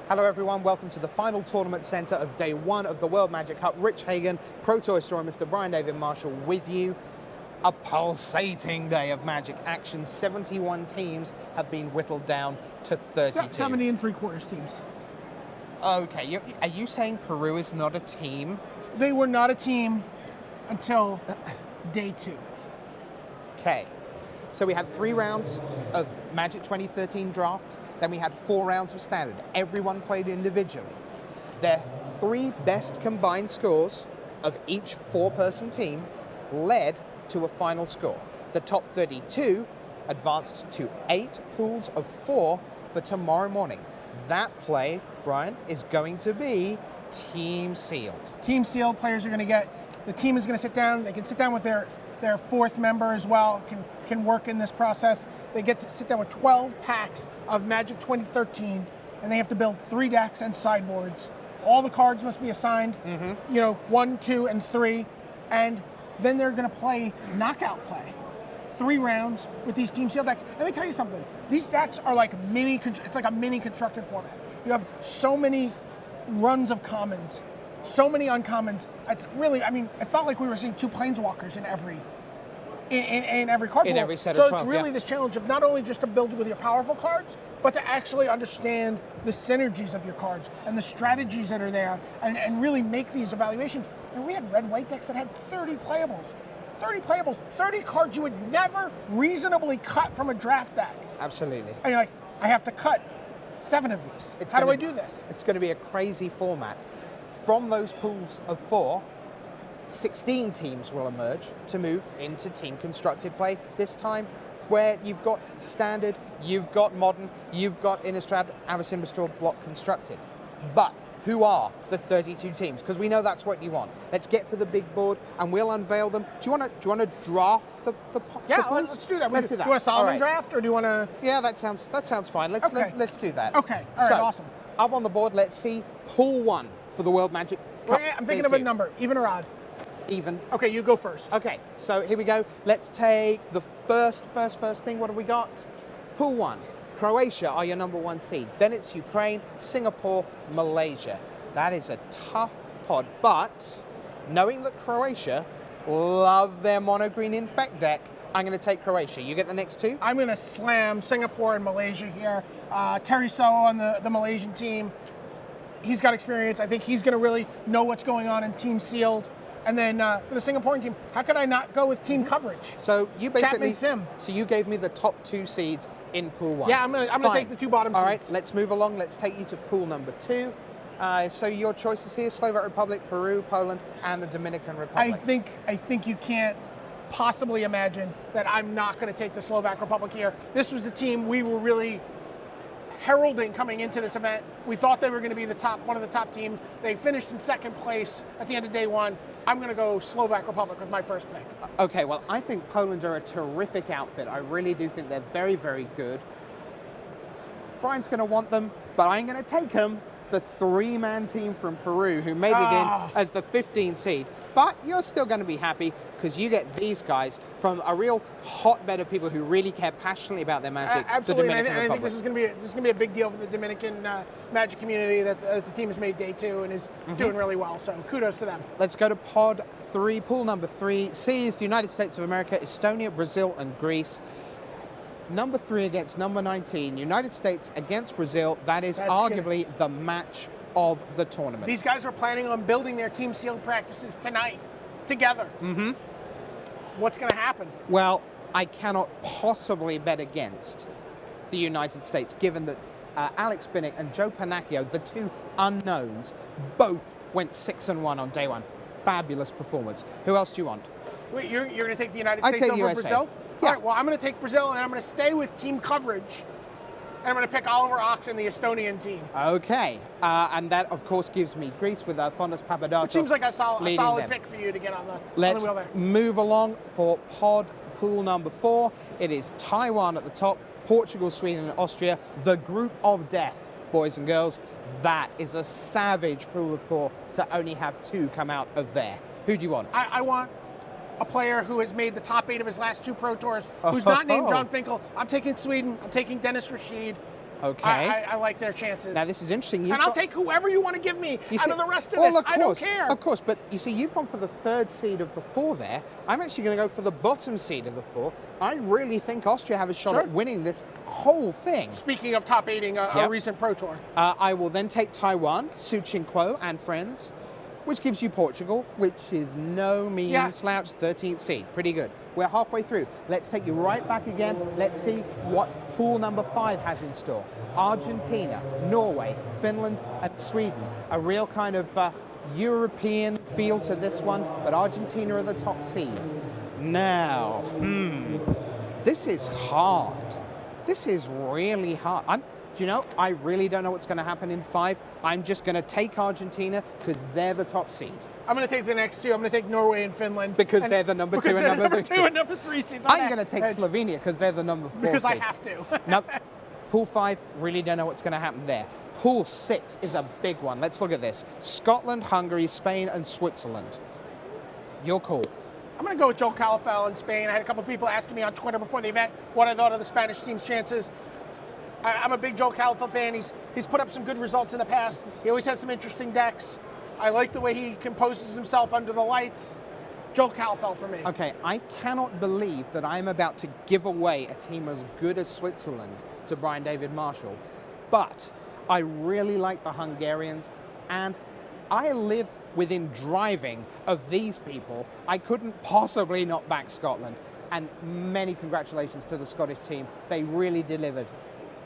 Hello everyone, welcome to the final tournament center of day one of the World Magic Cup. Rich Hagon, Pro Tour historian Mr. Brian David-Marshall with you. A pulsating day of Magic action. 71 teams have been whittled down to 32. 70 and 3/4 teams. Okay, are you saying Peru is not a team? They were not a team until day 2. Okay, so we had 3 rounds of Magic 2013 draft. Then we had 4 rounds of standard. Everyone played individually. Their 3 best combined scores of each 4-person team led to a final score. The top 32 advanced to 8 pools of 4 for tomorrow morning. That play, Brian, is going to be team sealed. Team sealed players are going to get, the team is going to sit down. They can sit down with their 4th member as well, can work in this process. They get to sit down with 12 packs of Magic 2013, and they have to build 3 decks and sideboards. All the cards must be assigned, 1, 2, and 3, and then they're going to play knockout play. 3 rounds with these team sealed decks. Let me tell you something. These decks are like it's like a mini constructed format. You have so many runs of commons, so many uncommons. It's really, it felt like we were seeing 2 planeswalkers in every card pool. Every set so of 12, it's really this challenge of not only just to build with your powerful cards, but to actually understand the synergies of your cards and the strategies that are there, and really make these evaluations. And we had red-white decks that had 30 playables. 30 cards you would never reasonably cut from a draft deck. Absolutely. And you're like, I have to cut 7 of these. How do I do this? It's going to be a crazy format. From those pools of 4, 16 teams will emerge to move into team constructed play this time, where you've got standard, you've got modern, you've got Innistrad, Avacyn Restored, block constructed. But who are the 32 teams? Because we know that's what you want. Let's get to the big board and we'll unveil them. Do you want to draft the Yeah, pools? let's do that. Let's do that. Do you want a Solomon All right. draft, or do you want to? Yeah, that sounds fine. Let's do that. Okay. All right. So, Awesome. Up on the board, let's see pool 1 for the World Magic Cup. Well, I'm thinking of a number, even or odd. Even. Okay, you go first. Okay, so here we go. Let's take the first thing. What have we got? Pool 1. Croatia are your number 1 seed. Then it's Ukraine, Singapore, Malaysia. That is a tough pod, but knowing that Croatia love their mono green infect deck, I'm going to take Croatia. You get the next 2? I'm going to slam Singapore and Malaysia here. Terry So on the Malaysian team, he's got experience. I think he's going to really know what's going on in Team Sealed. And then for the Singaporean team, how could I not go with team coverage? So you basically, Chapman Sim. So you gave me the top 2 seeds in pool 1. Yeah, I'm gonna take the 2 bottom seeds. All right, let's move along. Let's take you to pool number 2. So your choices here: Slovak Republic, Peru, Poland, and the Dominican Republic. I think you can't possibly imagine that I'm not going to take the Slovak Republic here. This was a team we were really heralding coming into this event. We thought they were going to be one of the top teams. They finished in 2nd place at the end of day 1. I'm going to go Slovak Republic with my first pick. Okay, well, I think Poland are a terrific outfit. I really do think they're very, very good. Brian's going to want them, but I'm going to take them. The 3-man team from Peru, who made it in as the 15 seed. But you're still going to be happy because you get these guys from a real hotbed of people who really care passionately about their Magic. Absolutely, the Dominican and I think Republic. this is going to be a big deal for the Dominican Magic community that the team has made day 2 and is doing really well. So kudos to them. Let's go to pod 3, pool number 3. C is the United States of America, Estonia, Brazil, and Greece. Number 3 against number 19, United States against Brazil. That is arguably the match of the tournament. These guys were planning on building their team sealed practices tonight together. What's going to happen? Well, I cannot possibly bet against the United States, given that Alex Binnick and Joe Panacchio, the 2 unknowns, both went 6-1 on day 1. Fabulous performance. Who else do you want? Wait, you're going to take the United States over USA. Brazil? Yeah. All right, well, I'm going to take Brazil, and I'm going to stay with team coverage, and I'm going to pick Oliver Ox and the Estonian team. Okay, and that, of course, gives me Greece with Fondas Papadakis. Which seems like a solid them. pick for you to get on the Let's wheel there. move along for pod pool number 4. It is Taiwan at the top, Portugal, Sweden, and Austria. The group of death, boys and girls. That is a savage pool of 4 to only have 2 come out of there. Who do you want? I want a player who has made the top 8 of his last 2 Pro Tours, who's not named John Finkel. I'm taking Sweden. I'm taking Dennis Rashid. Okay. I like their chances. Now, this is interesting. And I'll take whoever you want to give me out of the rest of this. I don't care. Of course, but you see, you've gone for the 3rd seed of the 4 there. I'm actually going to go for the bottom seed of the 4. I really think Austria have a shot at winning this whole thing. Speaking of top 8ing a recent Pro Tour. I will then take Taiwan, Su Qingguo and friends, which gives you Portugal, which is no mean slouch, 13th seed. Pretty good. We're halfway through. Let's take you right back again. Let's see what pool number 5 has in store. Argentina, Norway, Finland, and Sweden. A real kind of European feel to this one, but Argentina are the top seeds. Now, this is hard. This is really hard. Do you know, I really don't know what's going to happen in 5. I'm just going to take Argentina because they're the top seed. I'm going to take the next 2. I'm going to take Norway and Finland. Because they're the number 2 and number 3. And number 3 seeds. I'm going to take Slovenia because they're the number 4 because seed. I have to. Now, pool 5, really don't know what's going to happen there. Pool 6 is a big one. Let's look at this. Scotland, Hungary, Spain, and Switzerland. Your call. I'm going to go with Joel Calafell in Spain. I had a couple of people asking me on Twitter before the event what I thought of the Spanish team's chances. I'm a big Joel Calafell fan. He's put up some good results in the past. He always has some interesting decks. I like the way he composes himself under the lights. Joel Calafell for me. Okay, I cannot believe that I'm about to give away a team as good as Switzerland to Brian David-Marshall. But I really like the Hungarians, and I live within driving of these people. I couldn't possibly not back Scotland. And many congratulations to the Scottish team. They really delivered.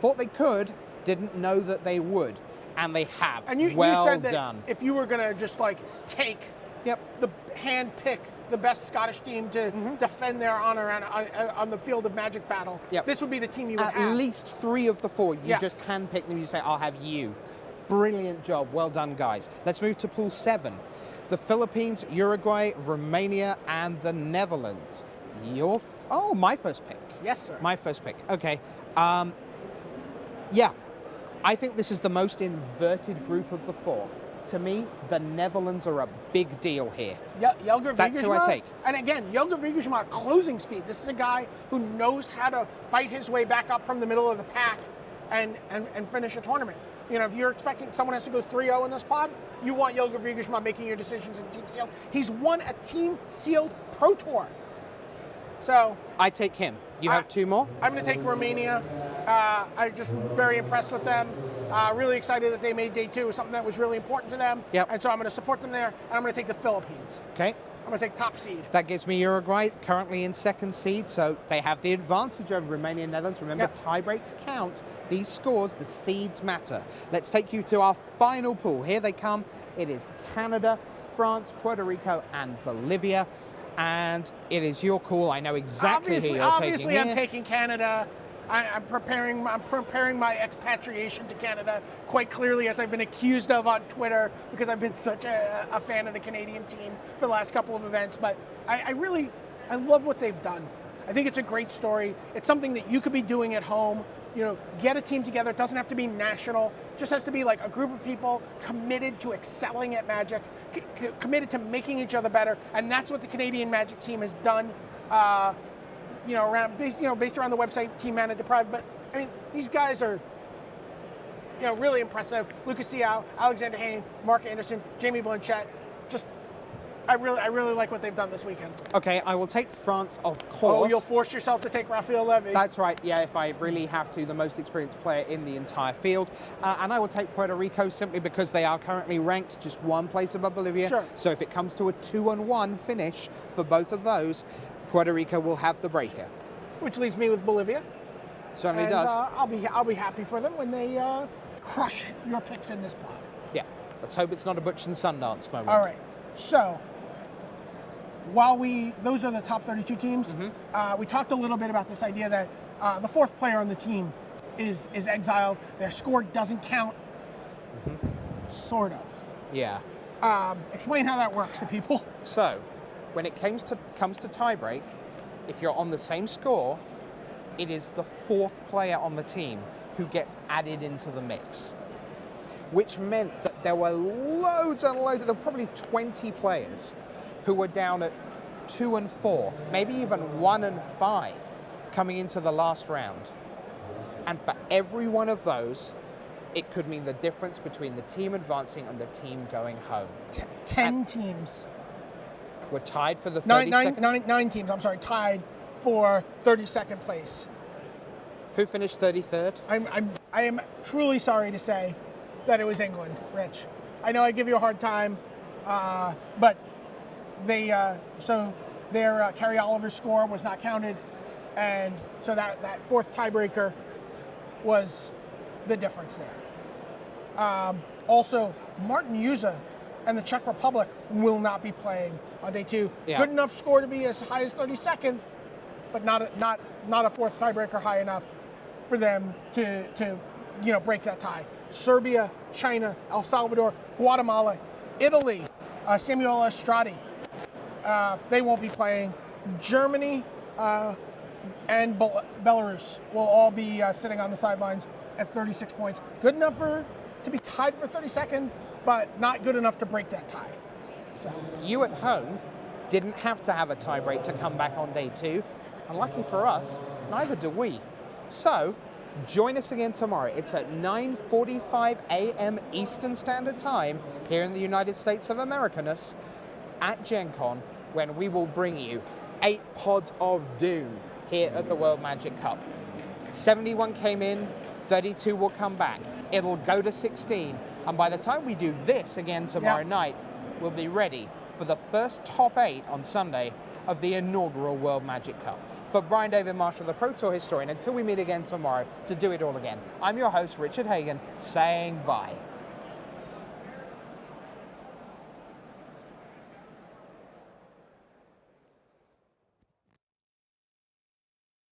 Thought they could, didn't know that they would, and they have. And you said that if you were going to just like take the hand pick the best Scottish team to defend their honor on the field of Magic battle, this would be the team you would have. At least 3 of the 4, you just hand pick them. You say, "I'll have you." Brilliant job, well done, guys. Let's move to Pool 7. The Philippines, Uruguay, Romania, and the Netherlands. My first pick. Yes, sir. My first pick. Okay. I think this is the most inverted group of the 4. To me, the Netherlands are a big deal here. Jelger That's who I take. And again, Jelger Wiegersma, closing speed. This is a guy who knows how to fight his way back up from the middle of the pack and finish a tournament. You know, if you're expecting someone has to go 3-0 in this pod, you want Jelger Wiegersma making your decisions in Team Sealed. He's won a Team Sealed Pro Tour. So I take him. You have 2 more? I'm going to take Romania. I'm just very impressed with them. Really excited that they made day 2, something that was really important to them. And so I'm going to support them there. And I'm going to take the Philippines. Okay. I'm going to take top seed. That gives me Uruguay, currently in 2nd seed, so they have the advantage over Romania and Netherlands. Remember, tie breaks count. These scores, the seeds matter. Let's take you to our final pool. Here they come. It is Canada, France, Puerto Rico, and Bolivia. And it is your call. I know exactly who you're taking here. Obviously, I'm taking Canada. I'm preparing my expatriation to Canada quite clearly, as I've been accused of on Twitter, because I've been such a fan of the Canadian team for the last couple of events. But I love what they've done. I think it's a great story. It's something that you could be doing at home. You know, get a team together. It doesn't have to be national. It just has to be like a group of people committed to excelling at Magic, committed to making each other better. And that's what the Canadian Magic team has done. Based around the website Team Mana Deprived. But I mean, these guys are, really impressive. Lucas Siao, Alexander Hayne, Mark Anderson, Jamie Blanchett. I really like what they've done this weekend. Okay, I will take France, of course. Oh, you'll force yourself to take Raphael Levy. That's right, yeah, if I really have to, the most experienced player in the entire field. And I will take Puerto Rico simply because they are currently ranked just 1 place above Bolivia. Sure. So if it comes to a 2-1 finish for both of those, Puerto Rico will have the breaker. Which leaves me with Bolivia. Certainly does. I'll be happy for them when they crush your picks in this pod. Yeah, let's hope it's not a Butch and Sundance moment. All right, so those are the top 32 teams. We talked a little bit about this idea that the 4th player on the team is exiled. Their score doesn't count. Sort of. Yeah. Explain how that works to people. So, when it comes to tiebreak, if you're on the same score, it is the 4th player on the team who gets added into the mix. Which meant that there were loads and loads, there were probably 20 players who were down at 2 and 4, maybe even 1 and 5 coming into the last round. And for every one of those, it could mean the difference between the team advancing and the team going home. 10 teams. We're tied for the 32nd. Nine teams, tied for 32nd place. Who finished 33rd? I am truly sorry to say that it was England, Rich. I know I give you a hard time, but their Carrie Oliver's score was not counted, and so that fourth tiebreaker was the difference there. Also, Martin Juza and the Czech Republic will not be playing on day 2. Yeah. Good enough score to be as high as 32nd, but not a fourth tiebreaker high enough for them to break that tie. Serbia, China, El Salvador, Guatemala, Italy, Samuel Estradi, they won't be playing. Germany and Belarus will all be sitting on the sidelines at 36 points. Good enough to be tied for 32nd, but not good enough to break that tie. So you at home didn't have to have a tiebreak to come back on day 2. And lucky for us, neither do we. So join us again tomorrow. It's at 9:45 a.m. Eastern Standard Time here in the United States of Americanus at Gen Con, when we will bring you 8 pods of doom here at the World Magic Cup. 71 came in, 32 will come back. It'll go to 16. And by the time we do this again tomorrow night, we'll be ready for the first top 8 on Sunday of the inaugural World Magic Cup. For Brian David-Marshall, the Pro Tour historian, until we meet again tomorrow to do it all again, I'm your host, Richard Hagon, saying bye.